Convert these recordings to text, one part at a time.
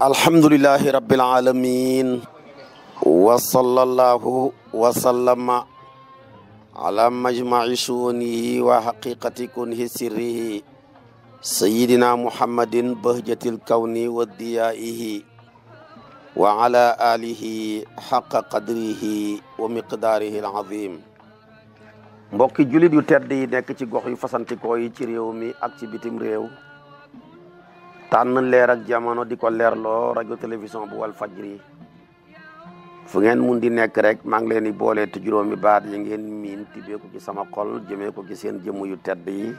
alhamdulillahi rabbil alamin wa sallallahu wa sallama ala majma'i shunihi wa haqiqati kunhi sirrihi sayyidina muhammadin bahjatil kawni wa diyaihi wa ala alihi haqqa qadrihi wa miqdarihi al-azim. Mbokki julit yu tedd yi nekk ci gox yu fasantikoo yi ci réew mi ak ci bitim réew, tànn leer ak jamono di ko leerloo rajo télévision bu wal fajri, fu ngeen mun di nekk rek maa ngi leen di boole te juróomi baat yi ngeen miin tibbee ko ci sama xol jëmee ko ci seen jëmm yu tedd yi,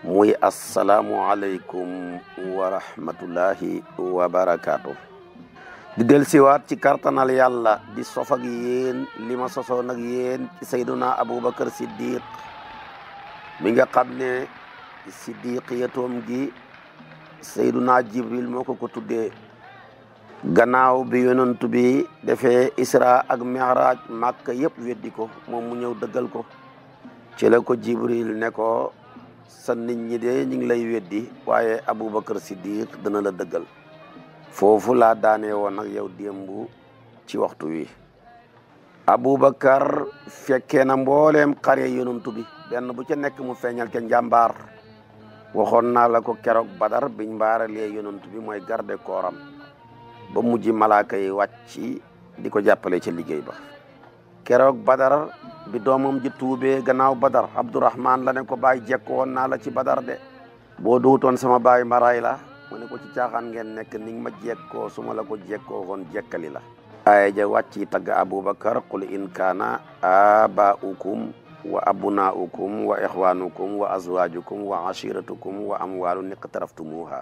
muy assalaamu aleykum wa rahmatullahi wa barakaatu. di del siwaat ci kartanal yàlla di sof ak yéen li ma sosoon ak yéen ci sayduna aboubacar siddiq mi nga xam ne siddiqiyatoom gi sayduna jibril moo ko tuddee gannaaw bi yonantu bi defee isra ak mi'raj màkka yëpp weddi ko moom mu ñëw dëggal ko ci la ko jibril ne ko sa nit ñi de ñu ngi lay weddi waaye aboubacar siddiq dana la dëggal. foofu laa daanee woon ak yow démb ci waxtu wi. aboubacar fekkee na mbooleem xare yonantu bi benn bu ca nekk mu feeñal ca njàmbaar. waxoon naa la ko keroog badar biñ mbaaralee yonantu bi mooy garde kooram ba mujj malaaka yi wàcc di ko jàppale ci liggéey ba. keroog badar bi doomam ji tuubee gannaaw badar abdourahman la ne ko bàyyi jekko woon naa la ci badar de boo duutoon sama baay maraay la mu ne ko ci caaxaan ngeen nekk ni nga ma jekkoo su ma la ko jekkoo woon jekkali la. aaya ja wàcc tagg aboubacar qul in kaana abaaukum wa abnaaukum wa ixwanukum wa azwajukum wa ashiratukum wa amwalun iqtaraftumuha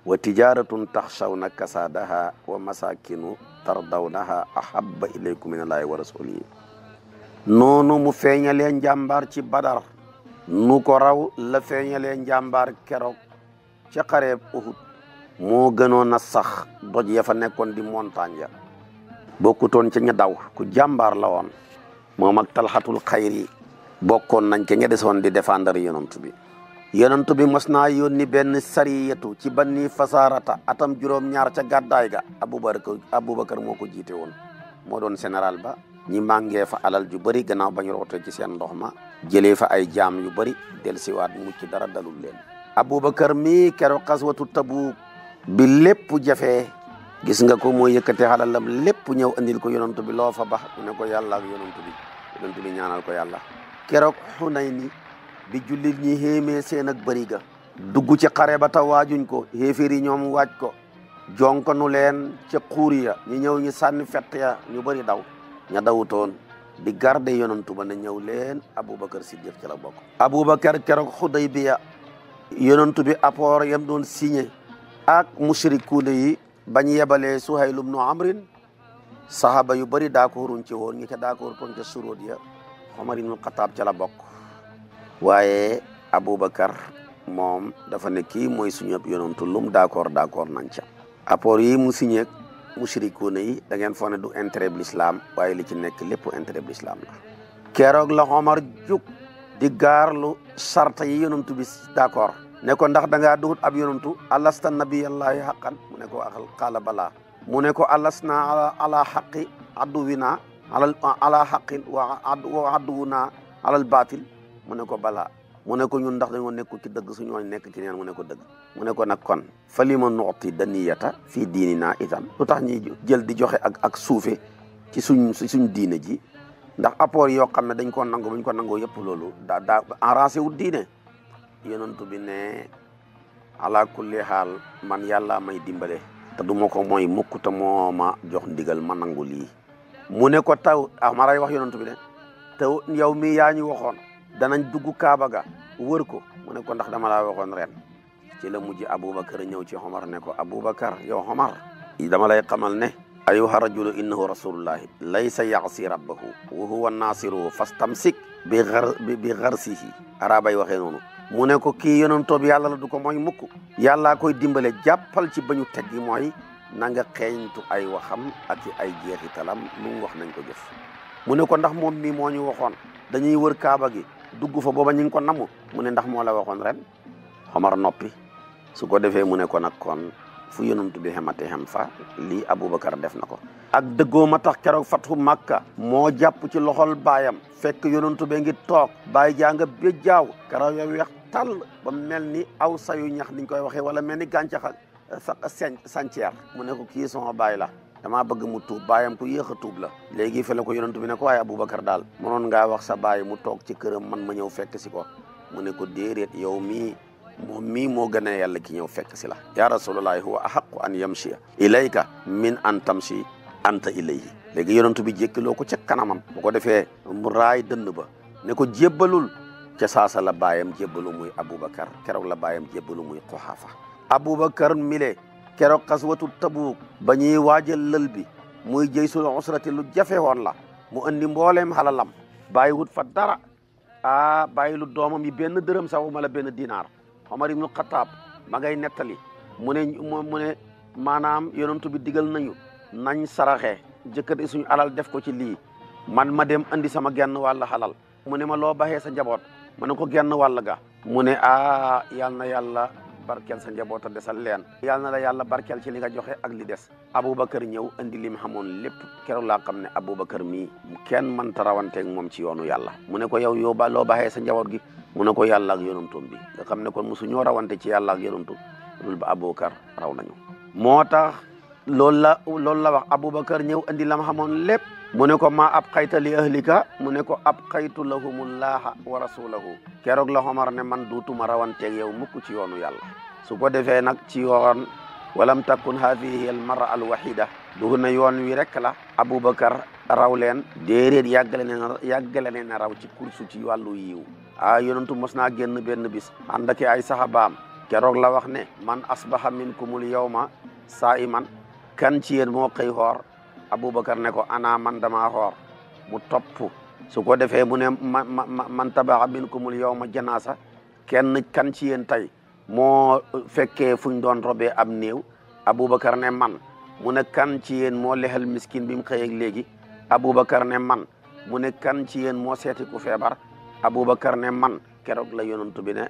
wa tijaratun taxshawna kasadaha wa masakinu tardawnaha ahabba ilaykum min allahi wa rasulihi. noonu mu feeñalee njàmbaar ci badar nu ko raw la feeñalee njàmbaar keroog ca xareeb Uhud. moo gënoon a sax doj ya fa nekkoon di montagne ya bokkutoon ca ña daw ku jàmbaar la woon moom ak talxatul xayri bokkoon nañ ca ña desoon di défendre yonantu bi. yonantu bi mos naa yónni benn sariyatu ci banni fasarata atam juróom-ñaar ca gàddaay ga aboubacar moo ko jiite woon moo doon général ba. ñi màngee fa alal ju bëri gannaaw bañ rootee ci seen ndox ma jëlee fa ay jaam yu bëri dellusiwaat mucc dara dalul leen. aboubacar mi keroog xaswatu Tabuk bi lépp jafee gis nga ko mooy yëkkate xalalam lépp ñëw andil ko yonantu bi loo fa bax mu ne ko yàlla ak yonantu bi ñaanal ko yàlla. keroog Xunayni bi jullit ñi xéemee seen ak bëri ga dugg ci xare ba ta waajuñ ko xéeféer yi ñoom waaj ko jonkonu leen ca xuur ya ñu ñëw ñu sànni fett ya ñu bëri daw ña dawutoon di garde yonantu ba ne ñëw leen aboubacar siddiq ci la bokk. aboubacar keroog Xudaybiya yonantu bi apport yam doon signé ak mushrikuuna yi bañ yebalee Suhayl ibnu Amrin sahaba yu bëri d'accorduñ ci woon ñi ca d'accord kon ca suróot ya Omar ibnu Xataab ca la bokk. waaye aboubacar moom dafa ne kii mooy suñu yonantu lum d'accord nañ ca. apport yi mu signé mushrikuuna yi da ngeen foog ne du intérêt bu l'islam waaye li ci nekk lépp intérêt bu l'islam la. keroog la Omar jug di gaarlu sarta yi yonantu bi d'accord ne ko ndax da ngaa dugut ab yonantu alasta nabiyallahi haqqan mu ne ko qaala balaa mu ne ko alasna ala haqqi aduwina ala haqqin wa aduwuna alal batil mu ne ko balaa mu ne ko ñun ndax dañoo nekku ci dëgg suñoo nekk ci neen mu ne ko dëgg mu ne ko nag kon fa li ma nuuti daniyata fii diinina itam lu tax ñuy jël di joxe ak suufe ci suñ diine ji ndax apport yoo xam ne dañ ko nangu buñ ko nangoo yëpp loolu daa enrancé wu diine. yonantu bi ne ala kulli xaal man yàlla may dimbale te du ma ko mooy mukk te moo ma jox ndigal ma nangu lii. mu ne ko taw maray wax yonantu bi ne taw yow mi yaa ñu waxoon danañ dugg Kaaba ga wër ko mu ne ko ndax dama laa waxoon ren. ci la mujj aboubacar ñëw ci Omar ne ko aboubacar yow Omar dama lay xamal ne ayuha rajulu innahu rasulullahi laysa yaasi rabbahu wa huwa nasiruhu fastamsik bi garsihi arabay waxee noonu. mu ne ko kii yonantoo bi yàlla la du ko mooy mukk yàllaa koy dimbale jàppal ci bañu teg gi mooy na nga xeeñtu ay waxam ak ci ay jeexitalam lu mu wax nañ ko jëf. mu ne ko ndax moom mii moo ñu waxoon dañuy wër Kaaba gi dugg fa booba ñu ngi ko namu mu ne ndax moo la waxoon ren. Omar noppi su ko defee mu ne ko nag kon fu yonantu bi xemate xem fa lii Aboubacar def na ko ak dëggoo ma tax keroog fathu Makka moo jàpp ci loxol baayam fekk yonantu be ngi toog baay janga be jaaw karaw ya weex tàll ba mel ni aw sayu ñax niñ koy waxee wala mel ni gàncax sanceer mu ne ko kii sama baay la damaa bëgg mu tuub baayam ku yéex a tuub la léegi fi la ko yonantu bi ne ko waaye Aboubacar daal mënoon ngaa wax sa baay mu toog ci këram man ma ñëw fekk si ko mu ne ko déedéet yow mii moo gën a yàlla ki ñëw fekk si la ya rasulullahi huwa ahaqu an yamshi ilayka min an tamshi anta ilayhi léegi yonantu bi jékkiloo ko ca kanamam bu ko defee mu raay dënn ba ne ko jébbalul ca saasa la baayam jébbalu muy Aboubacar keroog la baayam jébbalu muy Quhaafa Aboubacar mile keroog xaswatu Tabuuk ba ñuy waajal lël bi muy jaysul usrati lu jafe woon la mu andi mbooleem xalalam bàyyi wut fa dara bàyyi lu doomam yi benn dërëm sax wala benn dinaar Omar ibnu Xataab ma ngay nettali mu ne maanaam yonentu bi digal nañu nañ saraxe jëkkati suñu alal def ko ci lii man ma dem andi sama genn wàll xalal mu ne ma loo baxee sa njaboot ma ne ko genn wàll ga mu ne yal na yàlla barkeel sa njaboot a desal leen yal na la yàlla barkeel ci li nga joxe ak li des Aboubacar ñëw andi lim xamoon lépp keroog laa xam ne Aboubacar mii kenn mënta rawanteeg moom ci yoonu yàlla mu ne ko yow loo baxee sa njaboot gi mu ne ko yàlla ak yonantum bi nga xam ne kon mosu ñoo rawante ci yàlla ak yonantu dul ba Aboubacar raw nañu moo tax loolu la wax Aboubacar ñëw andi lam xamoon lépp mu ne ko maa ab xayta li ahlika mu ne ko ab xaytu lahumullaha wa rasulahu keroog la Omar ne man duutuma rawanteeg yow mukk ci yoonu yàlla su ko defee nag ci yoon walam takun hadihi al marra al wahida du na yoon wi rek la Aboubacar raw leen déedéet yàggale ne raw ci kursu ci wàllu yiw yonentu mos naa génn benn bis ànd ak ay sahabaam keroog la wax ne man asbaha minkumul yawma saa'iman kan ci yéen moo xëy xoor Aboubacar ne ko ana man damaa xoor mu topp su ko defee mu ne man tabaxa minkumul yawma janaasa kenn kan ci yéen tey moo fekkee fuñ doon robee am néew Aboubacar ne man mu ne kan ci yéen moo lexal miskin bi mu xëyeeg léegi Aboubacar ne man mu ne kan ci yéen moo seeti ku feebar Aboubacar ne man keroog la yonantu bi ne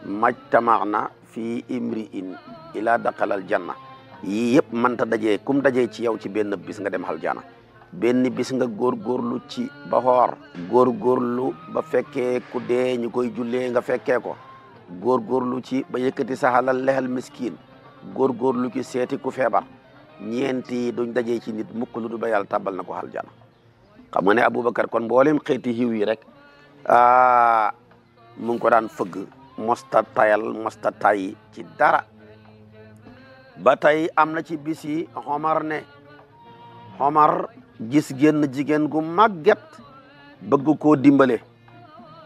majtamaana fii imri'in ila daqalal janna yii yëpp mënta dajee kum dajee ci yow ci benn bis nga dem aljana benn bis nga góorgóorlu ci ba xoor góorgóorlu ba fekkee ku dee ñu koy jullee nga fekkee ko góorgóorlu ci ba yëkkati sa halal lexal miskin góorgóorlu ci seeti ku feebar ñeenti duñ dajee ci nit mukk lu du ba yàlla tàbbal na ko aljana xam nga ne Aboubacar kon mboolem xeeti xiw yi rek mu ngi ko daan fëgg mosta tay ci dara ba tey am na ci bis yi Omar gis génn jigéen gu màgget bëgg koo dimbale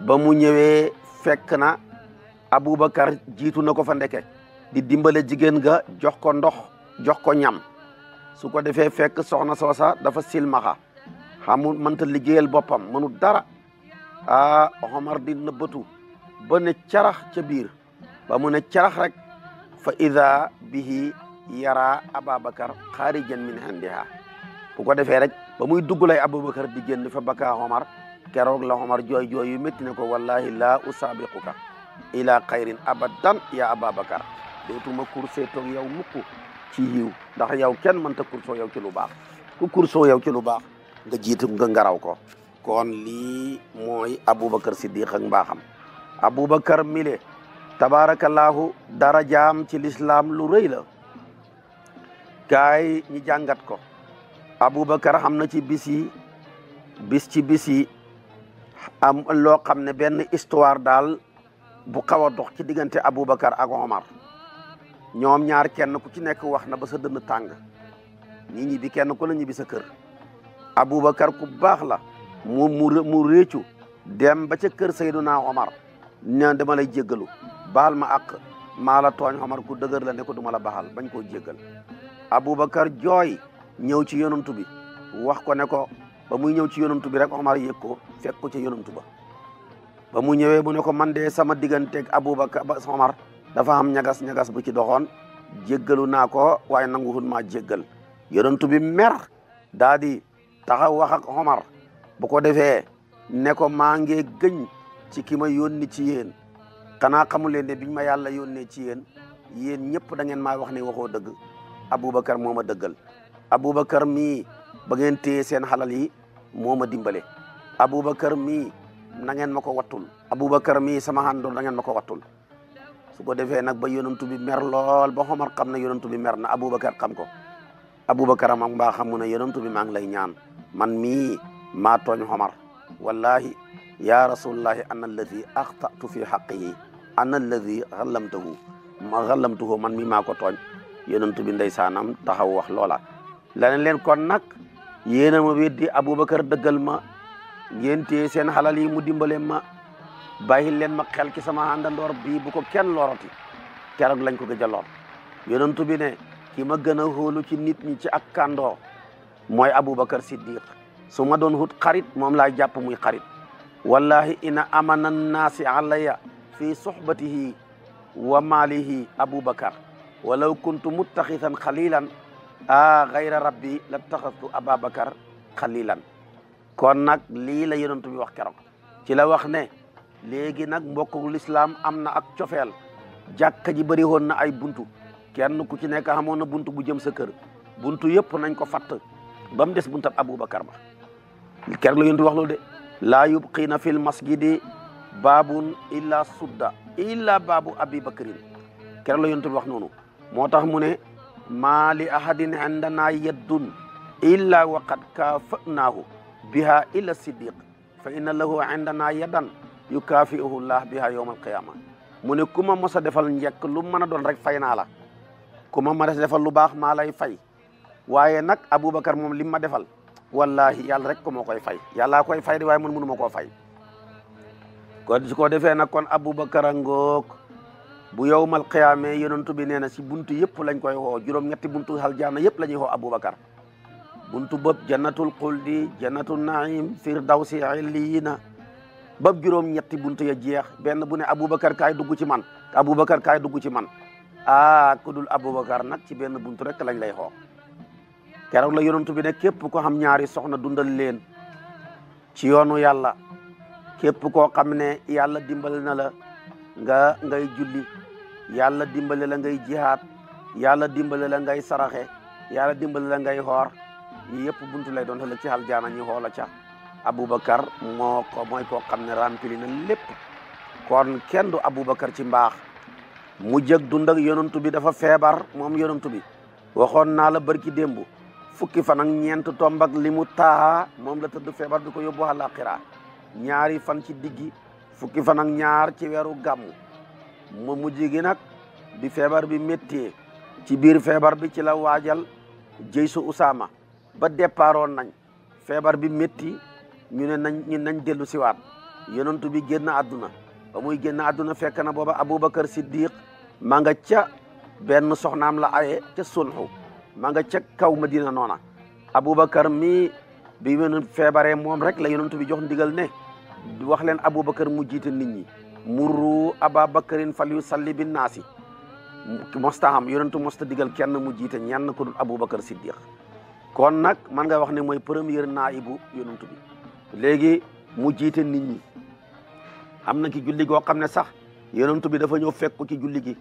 ba mu ñëwee fekk na Aboubacar jiitu na ko fa ndeke di dimbale jigéen ga jox ko ndox jox ko ñam su ko defee fekk soxna soosa dafa silmaxa xamul mënta liggéeyal boppam mënu dara Omar di nëbbatu ba ne carax ca biir ba mu ne carax rek fa ida bihi yara Aboubacar xaarijan min indiha bu ko defee rek ba muy dugg lay Aboubacar di génn fa baka Omar keroog la Omar jooy yu métti ne ko wallahi la usabiquka ila xayrin abadan ya Aboubacar dootuma kursee toog yow mukk ci yiw ndax yow kenn mënta kursoo yow ci lu baax ku kursoo yow ci lu baax nga jiitu nga ngaraw ko kon lii mooy Aboubacar Siddiq ak mbaaxam Aboubacar mile tabarakallahu darajaam ci lislaam lu rëy la kaay ñi jàngat ko Aboubacar xam na ci bis yi am loo xam ne benn histoire daal bu xaw a dox ci diggante Aboubacar ak Omar ñoom ñaar kenn ku ci nekk wax na ba sa dënn tàng ñi ñibbi kenn ku la ñibbi sa kër Aboubacar ku baax la mu réccu dem ba ca kër Seyduna Omar ne dama lay jéggalu baal ma ak maa la tooñ Omar ku dëgër la ne ko duma la baxal bañ koo jéggal Aboubacar jooy ñëw ci yonantu bi wax ko ne ko ba muy ñëw ci yonantu bi rek Omar yëg ko fekk ko ci yonantu ba mu ñëwee mu ne ko man de sama digganteeg Aboubacar ba Omar dafa am ñagas bu ci doxoon jéggalu naa ko waaye nanguwul maa jéggal yonantu bi mer daa di taxaw wax ak Omar bu ko defee ne ko maa ngi gëñ ci ki ma yónni ci yéen xanaa xamu leen ne biñ ma yàlla yónnee ci yéen ñëpp da ngeen maa wax ne waxoo dëgg Aboubacar moo ma dëggal. Aboubacar mii ba ngeen téye seen xalal yi moo ma dimbale. Aboubacar mii na ngeen ma ko wattul. Aboubacar mii sama àndoon na ngeen ma ko wattul. su ko defee nag ba yonantu bi mer lool ba Omar xam ne yonantu bi mer na Aboubacar xam ko. Aboubacar am ak mbaa xamu ne yonantu bi maa ngi lay ñaan man mii maa tooñ Omar wallahi ya rasulullahi ana alladi axtatu fi xaqihi ana alladi xallamtuhu man mii maa ko tooñ. yonantu bi ndeysaanam taxaw wax loola. leneen leen kon nag yéena ma weddi Aboubacar dëggal ma ngeen téye seen xalal yi mu dimbale ma bàyyi leen ma xel ci sama àndandoor bii bu ko kenn lorati. keroog lañ ko gëj a lor. yonantu bi ne ki ma gën a xóolu ci nit ñi ci ak kàndoo mooy Aboubacar Siddiq. su ma doon hut xarit moom laa jàpp muy xarit. wallahi ina amana naasi alayya fi sohbatihi wa maalihi Aboubacar walaw kuntu muttaxisan xalilan gayra rabbi la taxastu Ababacar xalilan. kon nag lii la yonent bi wax keroog ci la wax ne léegi nag mbokku lislaam am na ak cofeel. jàkka ji bëri woon na ay buntu kenn ku ci nekk xamoon na buntu bu jëm sa kër buntu yëpp nañ ko fatt ba mu des buntab Aboubacar ba. keroog la yonent bi wax loolu de laa yubqiina fil masjidi baabun illa sudda illa baabu abi bakrin. keroog la yonent bi wax noonu moo tax mu ne maa li ahadin indana yaddun illa waqad kaafanaahu biha illa siddiq fa inna lahu indana yaddan yukaafiuhu llah biha yawma alqiyama. mu ne ku ma mos a defal njëkk lu mën a doon rek fay naa la. ku ma mos a defal lu baax maa lay fay. waaye nag Aboubacar moom lim ma defal wallahi yàlla rek ko moo koy fay. yàllaa koy fay di waaye man mënu ma koo fay. kon su ko defee nag kon Aboubacar a ngoog bu yowmal qiyaame yonentu bi nee na si buntu yëpp lañ koy xoo juróom-ñetti buntu aljanna yëpp la ñuy xoo Aboubacar. buntu bopp jannatul xuldi jannatul naim firdawsi illiyina ba juróom-ñetti buntu ya jeex benn bu ne Aboubacar kaay dugg ci man Aboubacar kaay dugg ci man ku dul Aboubacar nag ci benn buntu rek lañ lay xoo. keroog la yonentu bi ne képp ko xam ñaari soxna dundal leen ci yoonu yàlla. képp koo xam ne yàlla dimbali na la ngay julli yàlla dimbali la ngay jihaad yàlla dimbali la ngay saraxe yàlla dimbali la ngay xoor yi yëpp buntu lay doon la ci aljaana ñi xoola ca. Aboubacar mooy koo xam ne rempli na lépp. kon kenn du Aboubacar ci mbaax. mu jëg dund ak yonantu bi dafa feebar moom yonantu bi waxoon naa la barki démb fukki fan ak ñeent tombak li mu taa moom la tëdd feebar bi ko yóbbu àllaaxira ñaari fan ci diggi fukki fan ak ñaar ci weeru gàmmu mu mujj gi nag bi feebar bi méttee ci biir feebar bi ci la waajal jëysu Usaama ba départoon nañ feebar bi métti ñu ne nañ dellu siwaat yonentu bi génn àdduna ba muy génn àdduna fekk na booba Aboubacar Siddiq ma nga ca benn soxnaam la aye ca sulxu ma nga ca kaw Madina noona. Aboubacar mi bi yonent feebaree moom rek la yonentu bi jox ndigal ne wax leen Aboubacar mu jiite nit ñi murru Ababakarin fal yusalli bin naasi mosta xam yonentu mosta digal kenn mu jiite ñenn ko dul Aboubacar Siddiq. kon nag man nga wax ne mooy premier naibu yonentu bi léegi mu jiite nit ñi. am na ki julli goo xam ne sax yonentu bi dafa ñëw fekk ko ci julli gi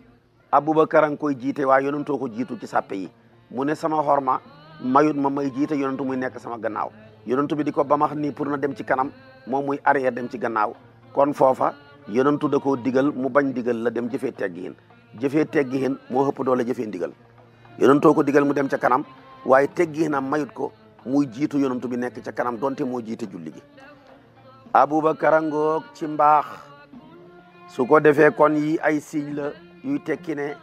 Aboubacar a ngi koy jiite waaye yonentoo ko jiitu ci sàppe yi mu ne sama xorma mayut ma may jiite yonentu muy nekk sama gannaaw yonentu bi di ko bamax nii pour na dem ci kanam moom muy arrière dem ci gannaaw. kon foofa yonentu da koo digal mu bañ digal la dem jëfee teggihin jëfee teggihin moo ëpp doole jëfee ndigal. yonentoo ko digal mu dem ca kanam waaye teggihinam mayut ko muy jiitu yonentu bi nekk ca kanam donte moo jiite julli gi. Aboubacar a ngoog ci mbaax su ko defee kon yi ay signe la yuy tekki ne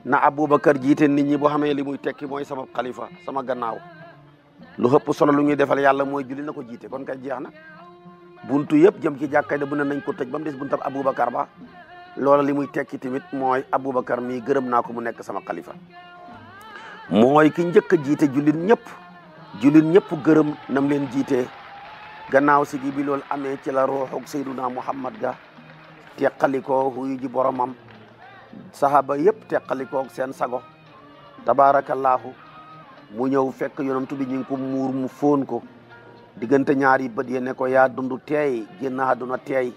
na Aboubacar jiite nit ñi boo xamee li muy tekki mooy sama xalifa sama gannaaw lu ëpp solo lu ñuy defal yàlla mooy julli na ko jiite kon kay jeex na. buntu yëpp jëm ci jàkkay da bu ne nañ ko tëj ba mu des buntab Aboubacar ba loola li muy tekki tamit mooy Aboubacar mii gërëm naa ko mu nekk sama xalifa. mooy ki njëkk a jiite jullit ñëpp gërëm nam leen jiitee. gannaaw si gi bi loolu amee ci la ruuxuk sayduna Muhammad ga teqalikoo huyu ji boromam sahaba yëpp teqalikoo seen sago tabaarakallaahu mu ñëw fekk yonantu bi ñu ngi ko muur mu fóon ko diggante ñaari bët yi ne ko yaa dund teey génn àdduna teey.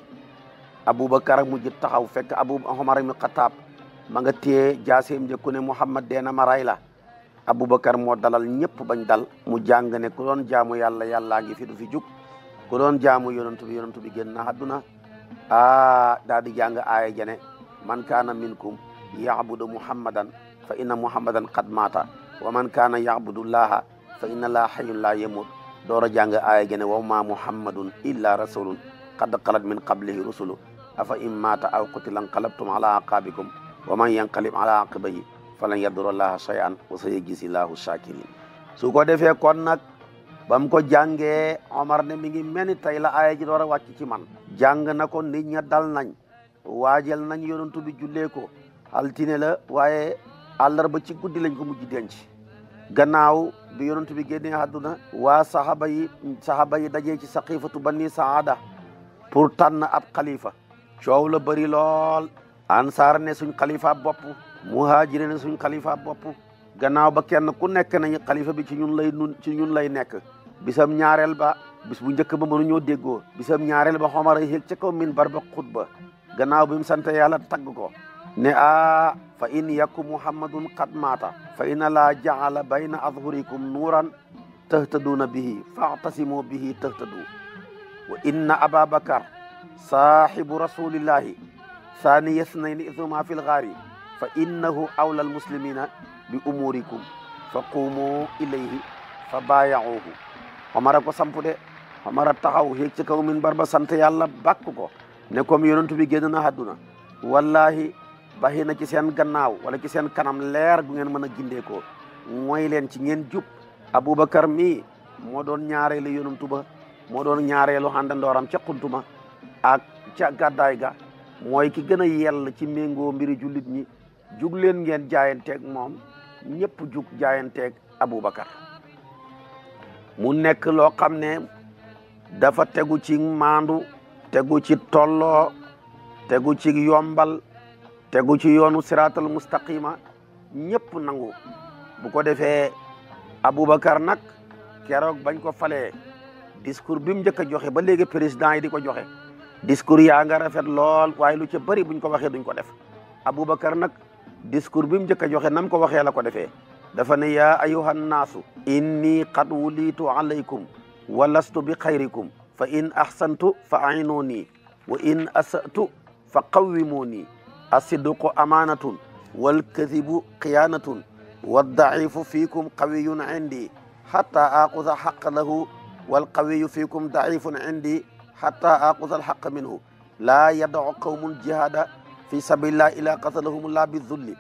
Aboubacar mujj taxaw fekk Omar ibn Khattab ma nga téye jaaseem njëkku ne Muhammad deena ma ray la Aboubacar moo dalal ñëpp bañ dal mu jàng ne ku doon jaamu yàlla yàllaa ngi fi du fi jug ku doon jaamu yonantu bi génn na àdduna daal di jàng aaya jane man kaana minkum ya'budu muhammadan fa inna muhammadan qad maata wa man kaana ya'budu llaha fa inna llaha hayyun la yamut door a jàng aaya jane wa ma muhammadun illa rasulun qad xalat min qablihi rusulu afa in maata aw qutila inqalabtum ala aqabikum wa man yanqalib ala aqibayhi falan yadurra llaha shay'an wa sayajzi llahu shakirin su ko defee kon nag bam ko jàngee Omar ne mi ngi mel ni tey la aaya ji door a wàcc ci man jàng na ko nit ña dal nañ waajal nañ yonantu bi jullee ko altine la waaye àllarba ci guddi lañ ko mujj denc gannaaw bi yonantu bi génnee àdduna waa saxaba yi dajee ci saqifatu bani saada pour tànn ab xalifa coow la bëri lool ansaar ne suñ xalifa bopp muhaajiri ne suñ xalifa bopp gannaaw ba kenn ku nekk nañu xalifa bi ci ñun lay nekk bisam ñaareel ba bis bu njëkk ba mënuñoo déggoo bisam ñaareel ba Omar a yéeg ca kaw minbar ba xutba gannaaw bi mu sant yàlla tagg ko ne fa in yakku muhammadun qad maata fa inna laa jaala bayna adhurikum nuuran tahtaduuna bihi fa'tasimu bihi tahtadu wa inna ababakar saahibu rasulillahi thaniya ithnayni idhuma fi lgaari fa innahu awla almuslimina bi umurikum fa qumu ilayhi fa baayacuuhu Omar a ko samp de Omar a taxaw yéeg ci kaw minbar ba sant yàlla bàkk ko ne comme yonentu bi génn na àdduna wallahi baxi na ci seen gannaaw wala ci seen kanam leer gu ngeen mën a gindeekoo mooy leen ci ngeen jub Aboubacar mii moo doon ñaareelu yonentu ba moo doon ñaareelu àndandooram ca xuntuma ak ca gàddaay ga mooy ki gën a yell ci méngoo mbiri jullit ñi jug leen ngeen jaayanteeg moom ñëpp jug jaayanteeg Aboubacar mu nekk loo xam ne dafa tegu ci maandu tegu ci tolloo tegu ci yombal tegu ci yoonu siraatal mustaqima ñëpp nangu bu ko defee Aboubacar nag keroog bañ ko falee discours bi mu njëkk a joxe ba léegi président yi di ko joxe discours yaa nga rafet lool waaye lu ca bëri buñ ko waxee duñ ko def Aboubacar nag discours bi mu njëkk a joxe nam ko waxee la ko defee dafa ne yaa ayuhan naasu inni qad wulitu alaykum wa lastu bi xayrikum fa in ahsantu fa aynuni wa in asatu fa qawwimuni asidqu amanatun wal kadhibu xiyanatun waddaifu fiikum qawiyun indi hatta aquza xaq lahu wal qawiyu fiikum daifun indi hatta aquza alxaq minhu laa yadau qawmun jihada fi sabilillah ila qatalahumullah bizulli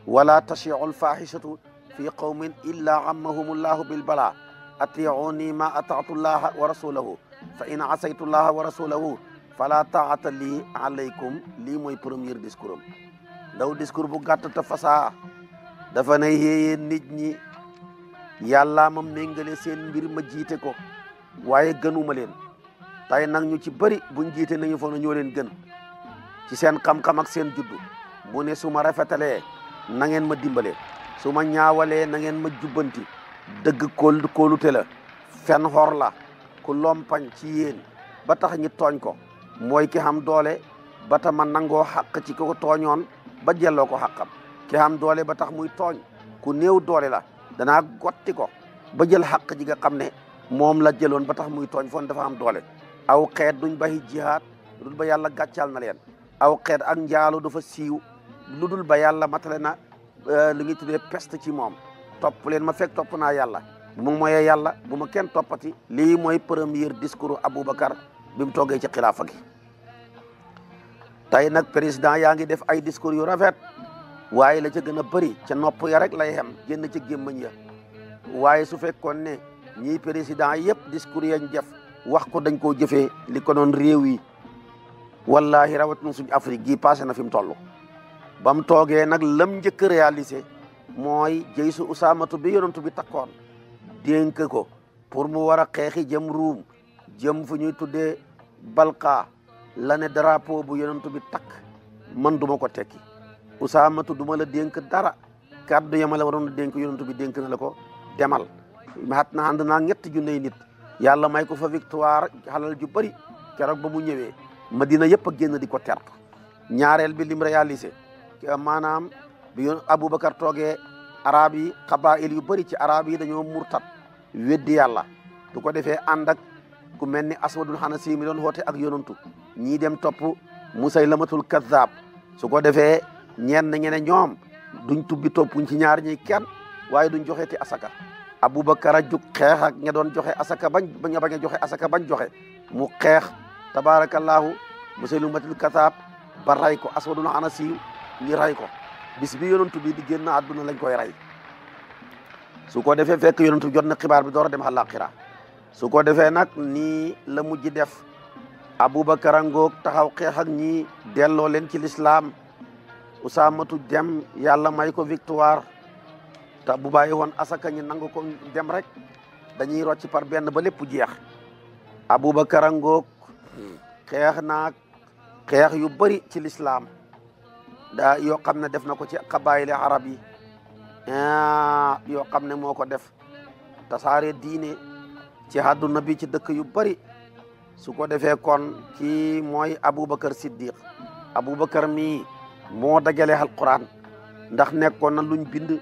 wala tashiu alfahishatu fi qawmin illa ammahumullahu bilbala atiuni ma ataatu llaha wa rasulahu fa in asaytu llaha wa rasulahu fala taata lii alaykum lii mooy premier discours am ndaw discours bu gàtt te fasaa dafa ne yéeyee nit ñi yàllaa ma méngale seen mbir ma jiite ko waaye gënuma leen tey nag ñu ci bëri buñ jiite nañu foog na ñoo leen gën ci seen xam-xam ak seen juddu mu ne su ma rafetalee na ngeen ma dimbale su ma ñaawalee na ngeen ma jubbanti dëgg kóolute la fen xor la ku lompañ ci yéen ba tax ñi tooñ ko mooy ki xam doole ba tax ma nangoo xàq ci ko tooñoon ba jelloo ko xàqam ki xam doole ba tax muy tooñ ku néew doole la danaa gotti ko ba jël xàq ji nga xam ne moom la jëloon ba tax muy tooñ foon dafa am doole aw xeet duñ baxi jihaad lu dul ba yàlla gàccal na leen aw xeet ak njaalu dafa siiw lu dul ba yàlla matale na li ngi tuddee peste ci moom topp leen ma fekk topp naa yàlla bu ma moyee yàlla bu ma kenn toppati lii mooy premier discours Aboubacar bi mu toogee ci xilaafa gi tey nag président yaa ngi def ay discours yu rafet waaye la ca gën a bëri ca nopp ya rek lay xem génn ca gémmañ ya waaye su fekkoon ne ñii président yëpp discours yañ def wax ko dañ koo jëfee li ko doon réew yi wallahi rawat na suñ Afrique gii passé na fi mu toll ba mu toogee nag lam njëkk a réalisé mooy jëy su usaamatu bi yonantu bi takkoon dénk ko pour mu war a xeexi jëm ruum jëm fu ñuy tuddee balka la ne drapeau bu yonantu bi takk man duma ko tekki usaamatu duma la dénk dara kàddu yama la waroon a dénk yonantu bi dénk na la ko demal xat na ànd naa ñetti junney nit yàlla may ko fa victoire xalal ju bëri keroog ba mu ñëwee Madina yëpp a génn di ko tertu ñaareel bi lim réalisé maanaam bi yoon Aboubacar toogee arab yi xabail yu bëri ci arab yi dañoo murtat weddi yàlla du ko defee ànd ak ku mel ni aswadul xanasi mi doon woote ak yonantu ñii dem topp musaylamatul kazzab su ko defee ñenn ñene ñoom duñ tubbi toppuñ ci ñaar ñi kenn waaye duñ joxeeti asaka abubakar a jug xeex ak ña doon joxe asaka bañ a joxe asaka bañ joxe mu xeex tabarakallahu musaylamatul kazzab ba ray ko aswadul xanasi ñi ray ko bis bi yonantu bi di génn àdduna lañ koy ray su ko defee fekk yonantu jot na xibaar bi door a dem àllaaxira su ko defee nag nii la mujj def abubakar a ngoog taxaw xeex ak ñi delloo leen ci lislaam usaamatu dem yàlla may ko victoire te bu bàyyi woon asaka ñi nangu ko dem rek dañuy rocc par benn ba lépp jeex abubakar a ngoog xeex naag xeex yu bëri ci lislaam daa yoo xam ne def na ko ci xabaayili arab yi yoo xam ne moo ko def tasaare diine ci àdduna bi ci dëkk yu bëri su ko defee kon kii mooy abubakar siddiq abubakar mi moo dajale alquran ndax nekkoon na luñ bind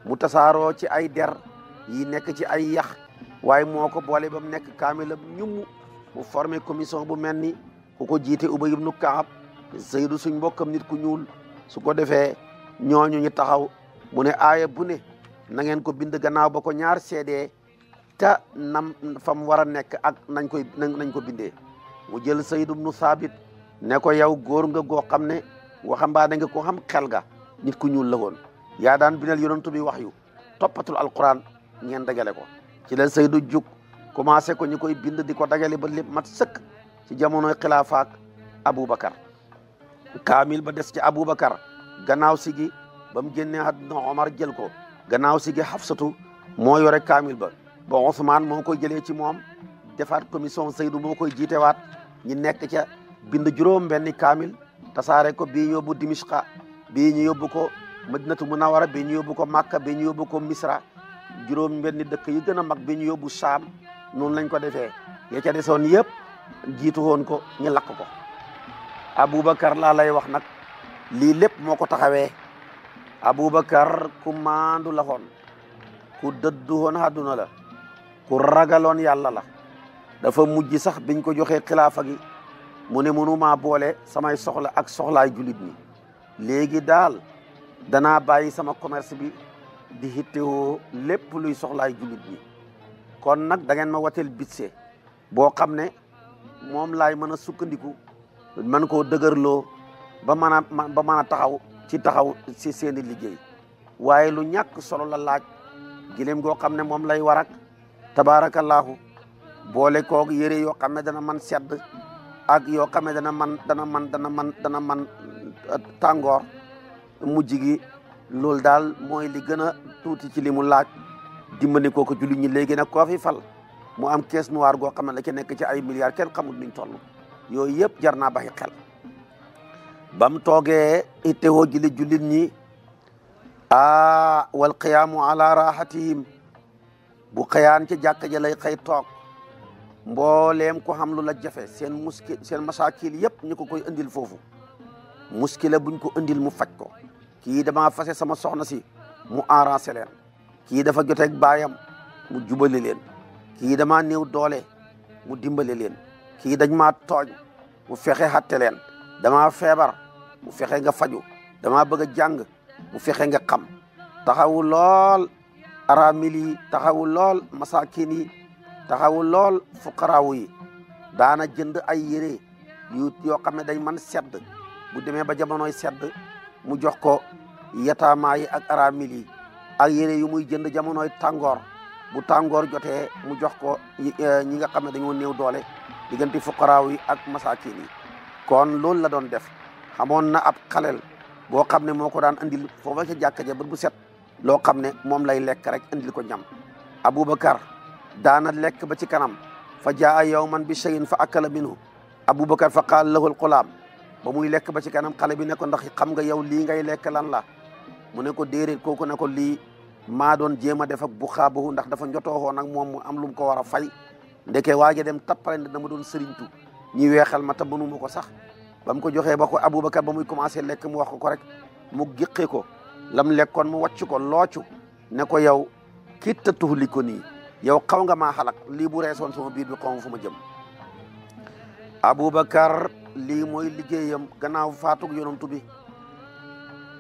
mu tasaaroo ci ay der yi nekk ci ay yax waaye moo ko boole ba mu nekk kaamilam ñum mu formé commission bu mel ni ku ko jiite Ubay ibnu Kaab Zaydu suñ mbokkam nit ku ñuul su ko defee ñooñu ñu taxaw mu ne aaya bu ne na ngeen ko bind gannaaw ba ko ñaar seedee te nam fam war a nekk ak nañ ko bindee mu jël Zayd ibnu Saabit ne ko yow góor nga goo xam ne waxambaane nga ko xam xel ga nit ku ñuul la woon yaa daan bindal yonantu bi wax yu toppatul alquran ngeen dagale ko ci la Zaydu jug commencé ko ñu koy bind di ko dagale ba lépp mat sëkk ci jamonoy xilaafaak Aboubacar kaamil ba des ci Aboubacar gannaaw si gi ba mu génnee àdduna Omar jël ko gannaaw si gi Hafsatu moo yore kaamil ba Ousmane moo koy jëlee ci moom defaat commission Zaydu moo koy jiitewaat ñi nekk ca bind juróom benni kaamil tasaare ko bii ñu yóbbu Dimishqa bii ñu yóbbu ko Madinatu Munawara bii ñu yóbbu ko Makka bii ñu yóbbu ko Misra juróom benni dëkk yi gën a mag bii ñu yóbbu Saam noonu lañ ko defee ya ca desoon yëpp jiitu woon ko ñu lakk ko Aboubacar laa lay wax nag lii lépp moo ko taxawee Aboubacar ku maandu la woon ku dëddu woon àdduna la ku ragaloon yàlla la dafa mujj sax biñ ko joxee xilaafa gi mu ne mënumaa boole samay soxla ak soxlaay julit ñi léegi daal danaa bàyyi sama commerce bi di hittewoo lépp luy soxlaay julit ñi kon nag da ngeen ma wateel budget boo xam ne moom laay mën a sukkandiku mën koo dëgërloo ba mën a taxaw ci seeni liggéey waaye lu ñàkk solo la laaj gileem goo xam ne moom lay warak tabaarakallaahu boole koog yére yoo xam ne dana man sedd ak yoo xam ne dana man tàngoor mujj gi loolu daal mooy li gën a tuuti ci li mu laaj dimbali ko jullit ñi léegi nag koo fi fal mu am caisse noire goo xam ne la ci nekk ci ay milliards kenn xamul nuñ toll yooyu yëpp jar naa baxi xel ba mu toogee ittewoo jili jullit ñi wal qiyaamu ala rahatihim bu xëyaan ci jàkka ja lay xëy toog mbooleem ko xam lu la jafe seen masaakil yëpp ñu ko koy indil foofu muskila buñ ko indil mu faj ko kii dama fase sama soxna si mu arrangé leen kii dafa joteeg baayam mu jubale leen kii dama néew doole mu dimbale leen kii dañ maa tooñ mu fexe xatte leen dama feebar mu fexe nga faju dama bëgg a jàng mu fexe nga xam taxawu lool aramil yi taxawu lool masakin yi taxawu lool fuqaraawu yi daana jënd ay yére yoo xam ne dañ man sedd bu demee ba jamonoy sedd mu jox ko yataamaa yi ak aramil yi ak yére yu muy jënd jamonoy tàngoor bu tàngoor jotee mu jox ko ñi nga xam ne dañoo néew doole diggante fuqaraaw yi ak masakin yi kon loolu la doon def xamoon na ab xalel boo xam ne moo ko daan andil foofa ca jàkka ja bu set loo xam ne moom lay lekk rek andil ko ñam Aboubacar daana lekk ba ci kanam fa jaa yawman bi shay'in fa akala minhu Aboubacar fa qaala lahu al-ghulaam ba muy lekk ba ci kanam xale bi ne ko ndax xam nga yow lii ngay lekk lan la mu ne ko déedéet kooku ne ko lii maa doon jéem a def ak bu xaabahu ndax dafa njotooxoo nag moom mu am lu mu ko war a fay ndeke waaja dem tappale ne dama doon sëriñtu ñi weexal ma ta mënuma ko sax ba mu ko joxee ba ko Aboubacar ba muy commencé lekk mu wax ko rek mu giqe ko lam lekkoon mu wàcc ko loocu ne ko yow kitta tuhliko nii yow xaw nga maa xalak lii bu reesoon sama biir bi xawma fu ma jëm. Aboubacar lii mooy liggéeyam gannaaw faatug yonantu bi.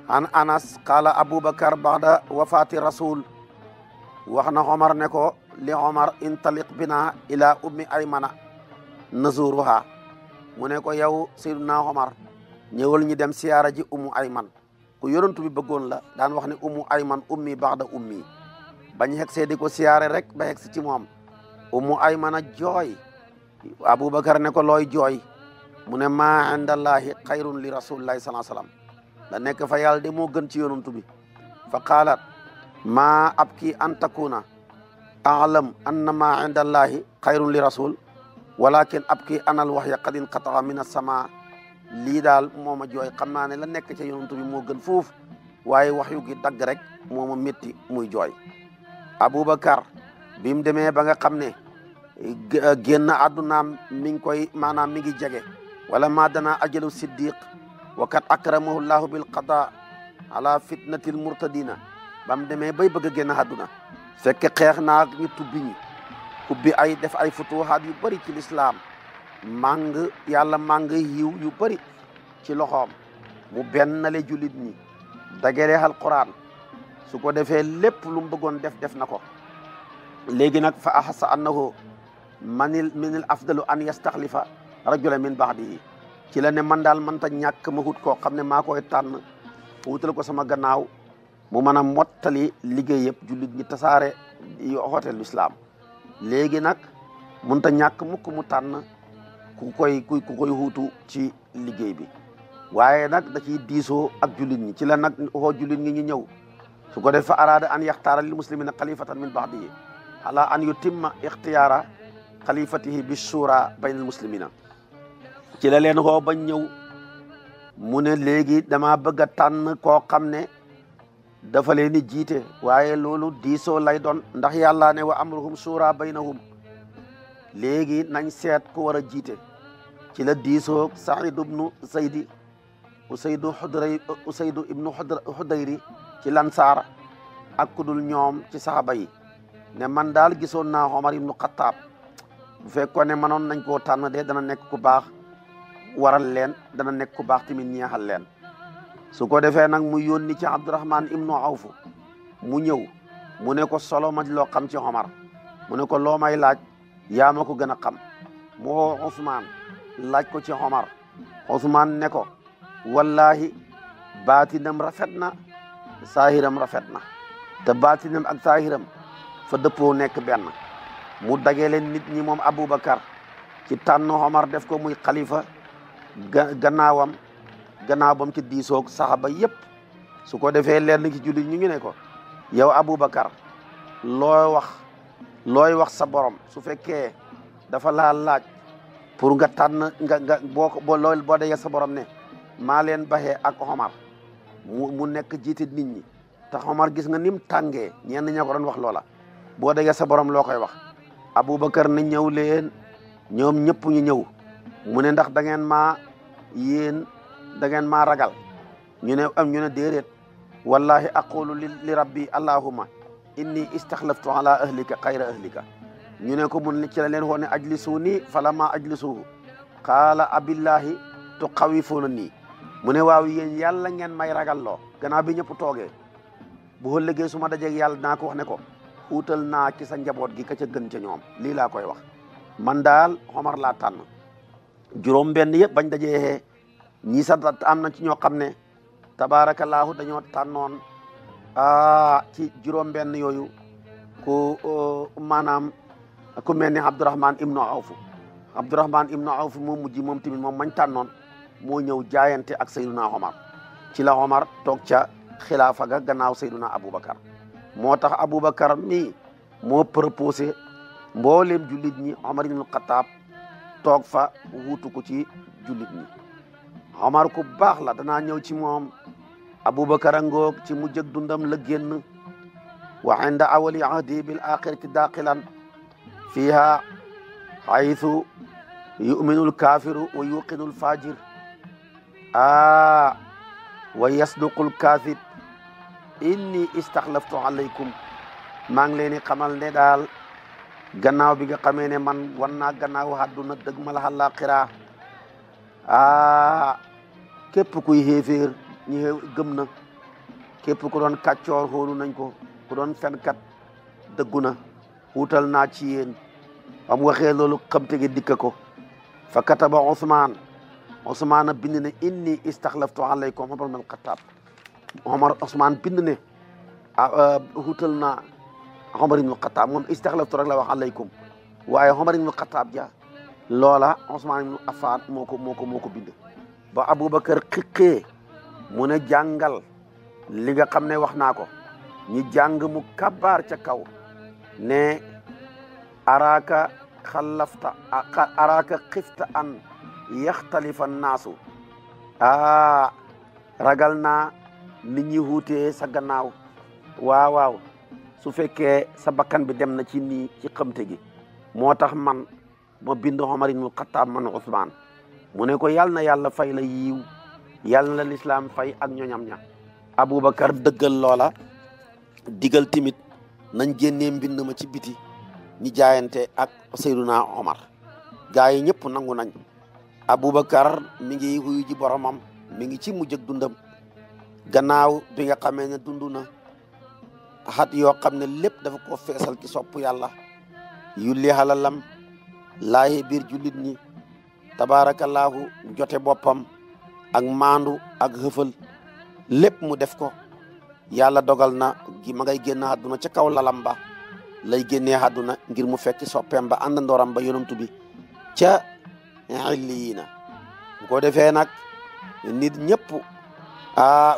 an Anas qaala Aboubacar baxda wafaati rasul wax na Omar ne ko li Omar intaliq bina ila ummi aymana nazuruha mu ne ko yow Seydina Omar ñëwal ñu dem siyaara ji ummu ayman ku yonantu bi bëggoon la daan wax ne ummu ayman ummi baxda ummi bañ xegsee di ko siyaare rek ba xegsi ci moom ummu aymana jooy Aboubacar ne ko looy jooy mu ne maa indallahi xayrun li rasulillahi sallallahu alayhi wasallam la nekk fa yàlla de moo gën ci yonantu bi fa qaalat maa abki an takuna a'lam anna maa indallahi xayrun li rasul walakin abki anal waxya qad inqata'a min as-sama lii daal moo ma jooy xam naa ne la nekk ca yonantu bi moo gën foofu waaye waxyu gi dagg rek moo ma métti muy jooy. Aboubacar bi mu demee ba nga xam ne génn àddunaam mi ngi koy maanaam mi ngi jege wala ma dana ajalu siddiq wa kat akramahu llahu bil qada ala fitnatil murtadina ba mu demee bay bëgg a génn àdduna fekk xeex naa ñu tubbi ñi ubbi ay def ay futuhaat yu bëri ci lislaam màng yàlla màng yiw yu bëri ci loxoom mu bennale jullit ñi dagale alquran su ko defee lépp lu mu bëggoon def na ko léegi nag fa ahassa annahu minil afdalu an yastaxlifa rajula min ba'dihi ci la ne man daal man ta ñàkk ma hut koo xam ne maa koy tànn wutal ko sama gannaaw mu mën a mottali liggéey yëpp jullit ñi tasaare xoote l'islam léegi nag mun ta ñàkk mukk mu tànn ku koy huutu ci liggéey bi waaye nag da ciy diisoo ak jullit ñi ci la nag xoo jullit ñi ñu ñëw su ko def fa araada an yaxtaara lil muslimina xalifatan min ba'dihi ala an yutimma ixtiyaara xalifatihi bi shura bayna al muslimina ci la leen xoo bañ ñëw mu ne léegi dama bëgg a tànn koo xam ne dafa leen di jiite waaye loolu diisoo lay doon ndax yàlla ne wa amruhum shura baynahum léegi nañ seet ku war a jiite ci la diisoo Saïd ibnu Zaydi Usaydu ibnu Xudayri ci Lansaar ak kudul ñoom ci saxaba yi ne man daal gisoon naa Omar ibnu Xattaab bu fekkoon ne mënoon nañ koo tànn de dana nekk ku baax waral leen dana nekk ku baax tamit ñeexal leen su ko defee nag mu yónni ci Abdurahman ibnu Awf mu ñëw mu ne ko solo ma loo xam ci Omar mu ne ko loo may laaj yaa ma ko gën a xam mu woo Ousmane laaj ko ci Omar Ousmane ne ko wallahi baatinam rafet na saahiram rafet na te baatinam ak saahiram fa dëppoo nekk benn mu dagale nit ñi moom Aboubacar ci tànn Omar def ko muy xalifa gannaaw bam ci diisoog saxaba yépp su ko defee lenn ci jullit ñu ngi ne ko yow Aboubacar looy wax sa borom su fekkee dafa laa laaj pour nga tànn nga boo dee sa borom ne maa leen baxee ak Omar mu nekk jiite nit ñi te Omar gis nga ni mu tàngee ñenn ña ko doon wax loola boo dee sa borom loo koy wax Aboubacar ne ñëw leen ñoom ñëpp ñu ñëw mu ne ndax da ngeen maa ragal ñu ne déedéet wallahi aqulu li rabbi allahumma inni istaxlaftu ala ahlika xayra ahlika ñu ne ko mun ci la leen woon ne ajlisuuni falamma ajlisuhu qaala abillahi tuxawifuuna nii mu ne waaw yéen yàlla ngeen may ragal loo gannaaw bi ñëpp toogee bu ëllëgee su ma dajeeg yàlla naa ko wax ne ko uutal naa ci sa njaboot gi ka ca gën ca ñoom lii laa koy wax man daal Omar laa tànn juróom benn yëpp bañ dajee ñii sax am na ci ñoo xam ne tabaarakallaahu dañoo tànnoon ci juróom benn yooyu ku maanaam ku mel ni Abdourahman ibnu Awf moom mujj moom tamit moom mañ tànnoon moo ñëw jaayante ak Seyduna Omar ci la Omar toog ca xilaafa ga gannaaw Seyduna Aboubacar moo tax Aboubacar mi moo proposé mboolem jullit ñi Omar ibn Khattab toog fa wuutu ko ci jullit ñi Omar ku baax la danaa ñëw ci moom Aboubacar a ngoog ci mujj ak dundam la génn wa inda awali ahdi bil axirati daqilan fiha haythu yuminu lkafiru wa yuqinu lfajir wa yasduqu lkathib inni istaxlaftu alaykum maa ngi leen di xamal ne daal gannaaw bi nga xamee ne man wan naa gannaaw àdduna dëgg ma la àllaaxira képp kuy xéeféer ñi gëm na képp ku doon kàccoor xoolu nañ ko ku doon fenkat dëggu na wutal naa ci yéen am waxee loolu xamte gi dikka ko fa kataba Ousmane bind ne inni istaxlaftu alaykum Omar ibn al-Khattab Ousmane bind ne wutal naa Omar ibn al-Khattab moom istaxlaftu rek la wax alaykum waaye Omar ibn al-Khattab ja loola Ousmane ibn Affan moo ko bind ba Aboubacar xiqee mu ne jàngal li nga xam ne wax naa ko ñi jàng mu kabaar ca kaw ne araaka xifta an yaxtalifa naasu ragal naa nit ñi wuutee sa gannaaw waaw su fekkee sa bakkan bi dem na ci nii ci xamte gi moo tax man ma bind Omar ibn Khattab man Ousmane mu ne ko yàlla na yàlla fay la yiiw yàlla na la lislaam fay ak ñoñam ña Aboubacar dëggal loola digal timit nañ génnee mbind ma ci biti ñi jaayante ak Seyduna Omar gaa yi ñëpp nangu nañ Aboubacar mi ngi wuyu ji boromam mi ngi ci mujj ak dundam gannaaw bi nga xamee ne dund na xat yoo xam ne lépp dafa ko feesal ci sopp yàlla yulli halalam laaye biir jullit ñi tabaarakallaahu jote boppam ak maandu ak xëfal lépp mu def ko yàlla dogal na gi ma ngay génn àdduna ca kaw lalam ba lay génnee àdduna ngir mu fekk soppeem ba àndandooram ba yonantu bi ca illiyiina bu ko defee nag nit ñëpp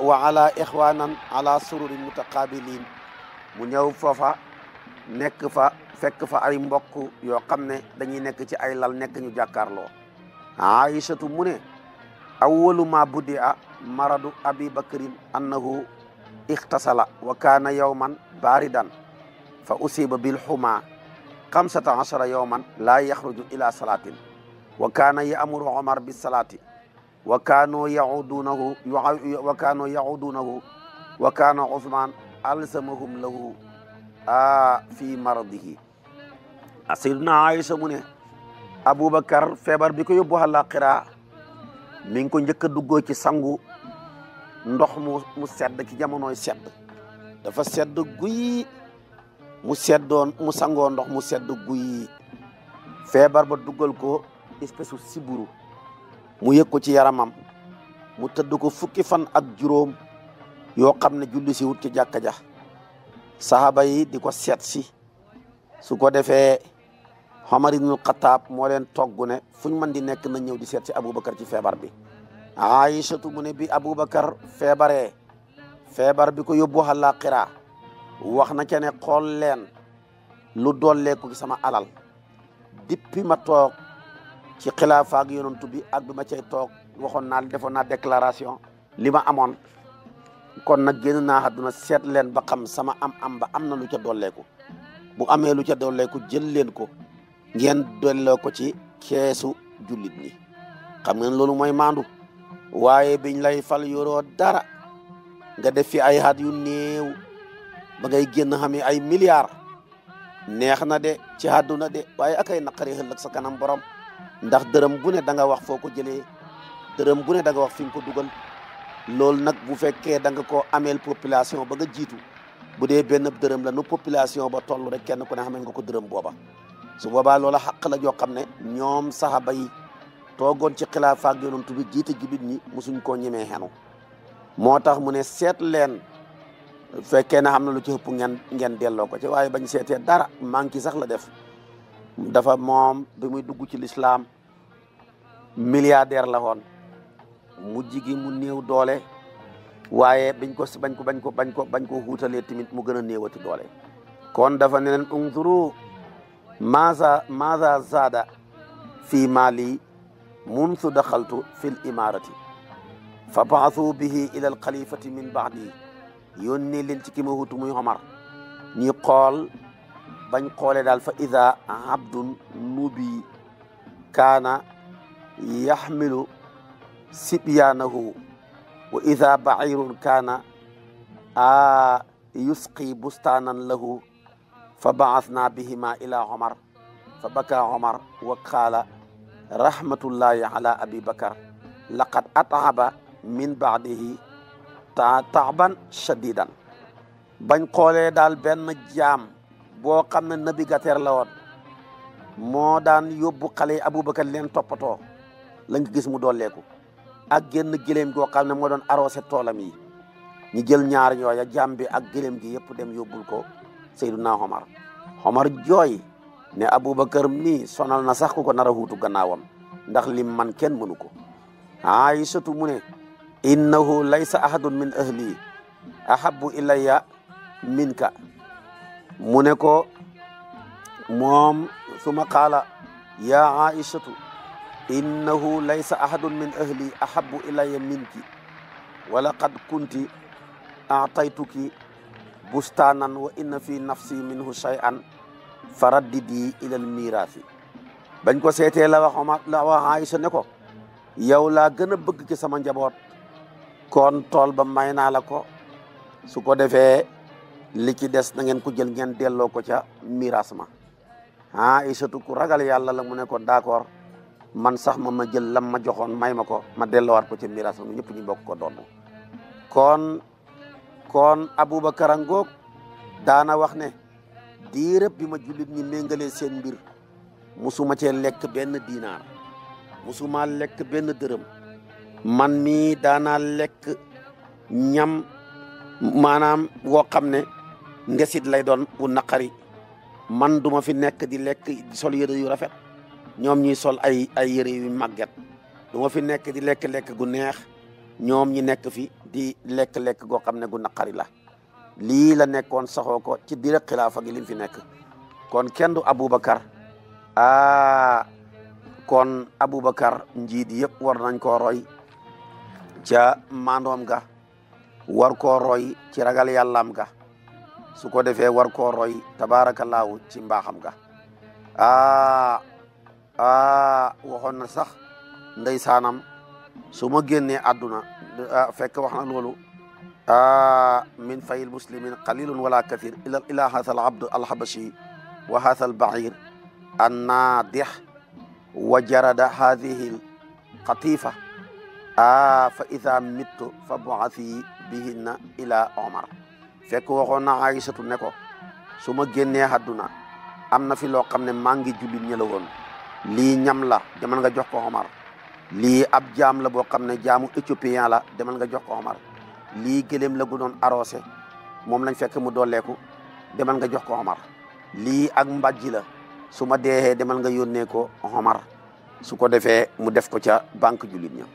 wa ala ixwanan ala sururin mutaqabilin mu ñëw foofa nekk fa fekk fa ay mbokk yoo xam ne dañuy nekk ci ay lal nekk ñu jàkkaarloo aïchatu mu ne awwalu ma buddi a maradu abi bakrin annahu ixtasala wa kaana yawman baridan fa usiba bil xuma 15 yawman laa yaxruju ila salatin wa kaana ya'muru Omar bis salati wa kaanu yacudunahu wa kaana Ousmane alsamahum lahu fi maradihi sayyiduna Aïcha mu ne Aboubacar feebar bi ko yóbbu àllaaxira mi ngi ko njëkk a duggoo ci sangu ndox mu sedd ci jamonoy sedd dafa sedd guy mu sangoo ndox mu sedd guy feebar ba duggal ko espèce siburu mu yëg ko ci yaramam mu tëdd ko fukki fan ak juróom yoo xam ne julli si wut ci jàkka ja sahaba yi di ko seet si su ko defee Omar ibn Khattab moo leen togg ne fuñ mën di nekk na ñëw di seet si Aboubacar ci feebar bi Aïchatu mu ne bi Aboubacar feebar bi ko yóbbu àllaaxira wax na ca ne xool leen lu dolleeku ci sama alal depuis ma toog ci xilaafa ak yonantu bi ak bi ma cay toog defoon naa déclaration li ma amoon kon nag génn naa àdduna seet leen ba xam sama am ba am na lu ca dolleeku bu amee lu ca dolleeku jël leen ko ngeen delloo ko ci keesu jullit ñi xam ngeen loolu mooy maandu waaye biñ lay fal yoroo dara nga def fi ay at yu néew ba ngay génn xamee ay milliards neex na de ci àdduna de waaye akay naqari ëllëg sa kanam borom ndax dërëm bu ne da nga wax foo ko jëlee dërëm bu ne da nga wax fi nga ko dugal loolu nag bu fekkee da nga ko ameel population ba nga jiitu bu dee benn dërëm la nu population ba toll rek kenn ku ne xamee nga ko dërëm booba su boobaa loola xaq la joo xam ne ñoom saxaba yi toogoon ci xilaafa ak yonent bi jiite jullit ñi musuñ koo ñemee xenu moo tax mu ne seet leen fekkee na xam na lu ci ëpp ngeen delloo ko ci waaye bañ seetee dara manqué sax la def dafa moom bi muy dugg ci lislaam milliardaire la woon mujj gi mu néew doole waaye bañ ko xuutalee tamit mu gën a néewati doole kon dafa ne leen unzuru maza zaada fi mali munsu daxaltu fi l imarati fa baasu bihi ila al xalifati min baadi yónnee leen ci ki ma wutu muy Omar ñi xool bañ xoolee daal fa ida abdun nubi kaana yaxmilu sibyaanahu wa ida bairun kaana yusqi bustaanan lahu fa baasna bihima ila omar fa baka omar wa qaala rahmatullahi ala abi bakar laqad at'aba min baadihi taaban shadidan. bañ xoolee daal benn jaam boo xam ne navigateur la woon moo daan yóbbu xale yi aboubacar leen toppatoo lañ ko gis mu dolleeku ak génn gëléem goo xam ne moo doon arrosé toolam yi ñu jël ñaar ñooya jaam bi ak gëléem gi yëpp dem yóbbul ko Seydina Omar jooy ne aboubacar mii sonal na sax ku ko nar a huutu gannaawam ndax lim man kenn mënu ko. Aïsatu mu ne innahu laysa ahadun min ahli ahabbu ilayya minka mu ne ko moom suma qaala ya Aïsatu innahu laysa ahadun min ahli ahabbu ilayya minki wala qad kunti a'taytuki bustanan wa inna fi nafsi minhu shay'an faraddidi ilal miraasi. bañ ko seetee la wax Aïsa ne ko yow laa gën a bëgg ci sama njaboot kon tool ba may naa la ko su ko defee li ci des na ngeen ko jël ngeen delloo ko ca miraas ma. Aïsatu ku ragal yàlla la mu ne ko d'accord man sax ma jël lam ma joxoon may ma ko ma delloowaat ko ca miraas ma ñëpp ñu bokk ko doon. kon Aboubacar ngoog daana wax ne diirëb bi ma jullit ñi méngalee seen mbir musuma cee lekk benn dinaar musuma lekk benn dërëm man mii daanaa lekk ñam maanaam woo xam ne ndesit lay doon bu naqari man duma fi nekk di lekk di sol yëre yu rafet ñoom ñuy sol ay yëre yu màgget duma fi nekk di lekk gu neex ñoom ñi nekk fi di lekk goo xam ne gu naqari la. lii la nekkoon saxoo ko ci diir xilaafa gi lim fi nekk kon kenn du Aboubacar kon Aboubacar njiit yëpp war nañ koo roy ca maandoom ga war koo roy ci ragal yàllaam ga su ko defee war koo roy tabaarakallaahu ci mbaaxam ga waxoon na sax ndeysaanam su ma génnee àdduna fekk wax na loolu min fayil muslimin qalilun wala kathir ila hatha al abd alhabashi wa hatha al bair annadih wa jarada hadhihi al qatifa fa idha mittu fa bu'athi bihinna ila Omar. fekk waxoon na Aïsatu ne ko su ma génnee àdduna am na fi loo xam ne maa ngi jullit ñi la woon lii ñam la demal nga jox ko Omar. lii ab jaam la boo xam ne jaamu éthiopien la demal nga jox ko Omar. lii gëléem la gu doon arrosé moom lañ fekk mu dolleeku demal nga jox ko Omar. lii ak mbàjji la su ma deexee demal nga yónnee ko Omar su ko defee mu def ko ca banque jullit ña.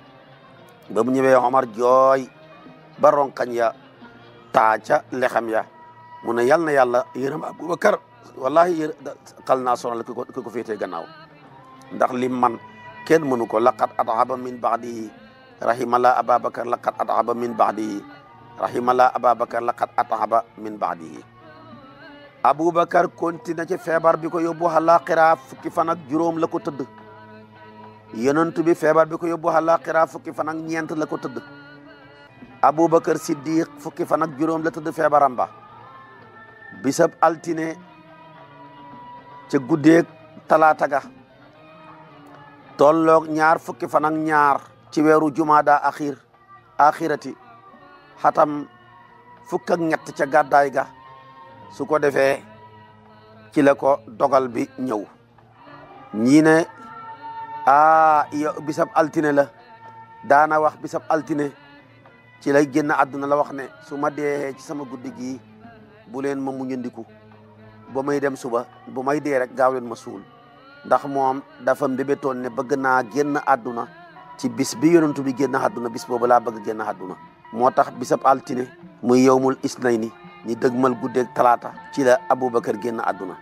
ba mu ñëwee Omar jooy ba ronkañ ya taa ca lexam ya mu ne yal na yàlla yërëm Aboubacar wallahi xal naa sonal ki ko féetee gannaaw ndax lim man kenn mënu ko laqad at'aba min ba'dihi rahimala Ababacar laqad at'aba min ba'dihi rahimala Ababacar laqad at'aba min ba'dihi. Aboubacar continue ci feebar bi ko yóbbu àllaaxira fukki fan ak juróom la ko tëdd. yonent bi feebar bi ko yóbbu àllaaxira fukki fan ak ñeent la ko tëdd. Aboubacar Siddiq fukki fan ak juróom la tëdd feebaram ba. bisab altine ca guddeeg talaata ga tolloog ñaar fukki fan ak ñaar ci weeru jumaada axirati xatam fukk ak ñett ca gàddaay ga su ko defee ci la ko dogal bi ñëw. ñii ne bisab altine la daana wax bisab altine ci lay génn àdduna la wax ne su ma dee ci sama guddi gii bu leen ma muñandiku ba may dem suba bu may dee rek gaaw leen ma suul ndax moom dafa mbébétoon ne bëgg naa génn àdduna ci bis bi yonentu bi génn àdduna bis boobu laa bëgg génn àdduna. moo tax bisab altine muy yowmul isnayni ñi dëgmal guddeeg talaata ci la Aboubacar génn àdduna.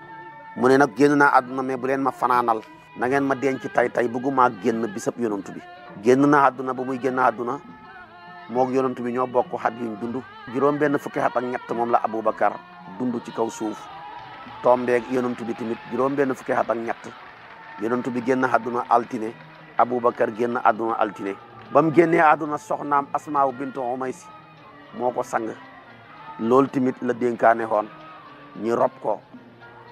mu ne nag génn naa àdduna mais bu leen ma fanaanal na ngeen ma denc tay bëgguma génn bisab yonentu bi. génn naa àdduna ba muy génn àdduna moog yonentu bi ñoo bokk xat yuñ dund. juróom benn fukki at ak ñett moom la Aboubacar dund ci kaw suuf tombeeg yonentu bi tamit juróom benn fukki at ak ñett yonentu bi génn àdduna altine Aboubacar génn àdduna altine. ba mu génnee àdduna soxnaam Asmaaw bintu Umays moo ko sang loolu tamit la dénkaane xoon ñi rob ko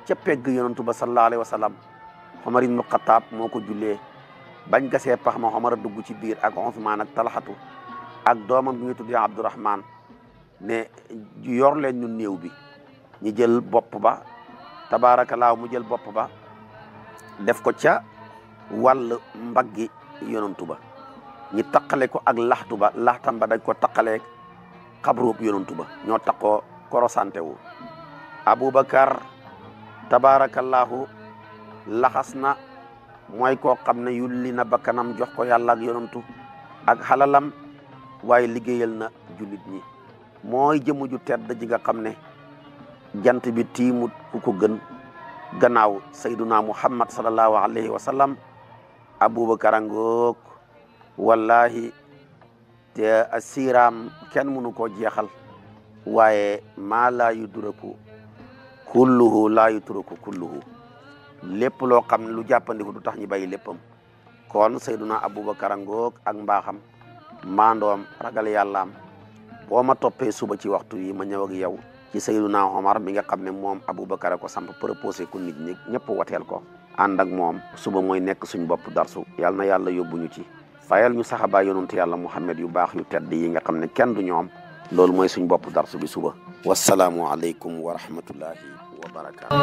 ca pegg yonantu ba sallallahu alayhi wa sallam Omar ibnu Xataab moo ko jullee bañ gasee pax ma Omar a dugg ci biir ak Usmaan ak Talxatu ak doomam bi ñu tuddee Abdurahmaan ne yor leen ñu néew bi ñu jël bopp ba tabaarakallaahu mu jël bopp ba def ko ca wàll mbaggi yonantu ba ñi taqale ko ak laxtu ba laxtam ba dañ ko taqaleeg xabruub yonantu ba ñoo taqoo korosante wu Aboubacar tabaarakallaahu laxas na mooy koo xam ne yulli na bakkanam jox ko yàlla ak yonantu ak xalalam waaye liggéeyal na jullit ñi mooy jëmu ju tedd ji nga xam ne jant bi tiimut ku ko gën gannaaw sayduna muhammad sallallahu alayhi wa sallam Aboubacar a ngoog wallahi te siiraam kenn mënu koo jeexal waaye maa laa yudraku kulluhu laa yutraku kulluhu lépp loo xam ne lu jàppandiku du tax ñu bàyyi léppam kon sayduna Aboubacar a ngoog ak mbaaxam maandoom ragal yàllaam boo ma toppee suba ci waxtu yi ma ñëw ak yow ci sayduna Omar mi nga xam ne moom Aboubacar a ko samp proposé ko nit ñi ñëpp wateel ko ànd ak moom suba mooy nekk suñ bopp darsu yàlla na yàlla yóbbuñu ci fayal ñu saxaba yonent yàlla Muhammad yu baax yu tedd yi nga xam ne kenn du ñoom loolu mooy suñ bopp darsu bi suba wasalaamu aleykum wa rahmatullahi wa barakaatu